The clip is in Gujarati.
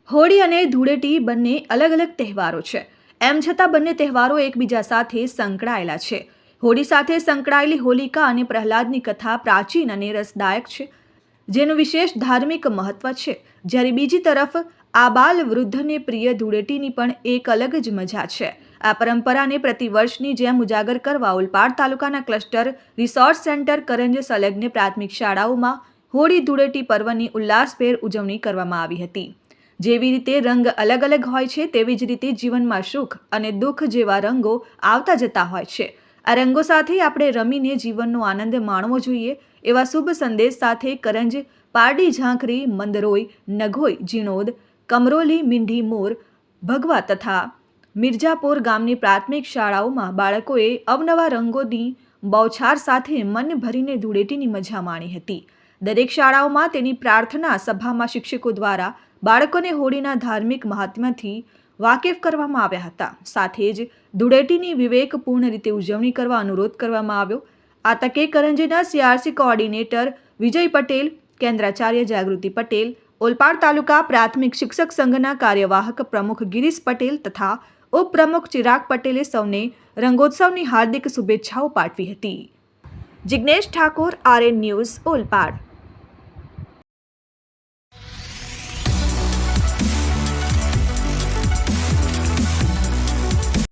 હોળી અને ધૂળેટી બંને અલગ અલગ તહેવારો છે. એમ છતાં બંને તહેવારો એકબીજા સાથે સંકળાયેલા છે. હોળી સાથે સંકળાયેલી હોલિકા અને પ્રહલાદની કથા પ્રાચીન અને રસદાયક છે, જેનું વિશેષ ધાર્મિક મહત્વ છે. જ્યારે બીજી તરફ આબાલ વૃદ્ધને પ્રિય ધૂળેટીની પણ એક અલગ જ મજા છે. આ પરંપરાને પ્રતિવર્ષની જેમ ઉજાગર કરવા ઓલપાડ તાલુકાના ક્લસ્ટર રિસોર્ટ સેન્ટર કરંજ સંલગ્ન પ્રાથમિક શાળાઓમાં હોળી ધૂળેટી પર્વની ઉલ્લાસભેર ઉજવણી કરવામાં આવી હતી. જેવી રીતે રંગ અલગ અલગ હોય છે, તેવી જ રીતે જીવનમાં સુખ અને દુઃખ જેવા રંગો આવતા જતા હોય છે. આ રંગો સાથે આપણે રમીને જીવનનો આનંદ માણવો જોઈએ, એવા શુભ સંદેશ સાથે કરંજ, પારડી ઝાંખરી, મંદરોઈ, નઘોઈ, જીણોદ, કમરોલી, મીંઢી, મોર, ભગવા તથા મિર્જાપુર ગામની પ્રાથમિક શાળાઓમાં બાળકોએ અવનવા રંગોની બૌછાર સાથે મન ભરીને ધૂળેટીની મજા માણી હતી. દરેક શાળાઓમાં તેની પ્રાર્થના સભામાં શિક્ષકો દ્વારા બાળકોને હોળીના ધાર્મિક મહાત્મ્યથી વાકેફ કરવામાં આવ્યા હતા. સાથે જ ધૂળેટીની વિવેકપૂર્ણ રીતે ઉજવણી કરવા અનુરોધ કરવામાં આવ્યો. આ તકે કરંજના CRC કોઓર્ડિનેટર વિજય પટેલ, કેન્દ્રાચાર્ય જાગૃતિ પટેલ, ઓલપાડ તાલુકા પ્રાથમિક શિક્ષક સંઘના કાર્યવાહક પ્રમુખ ગિરીશ પટેલ તથા ઉપપ્રમુખ ચિરાગ પટેલે સૌને રંગોત્સવની હાર્દિક શુભેચ્છાઓ પાઠવી હતી. Jignesh Thakor, RN news, Olpad.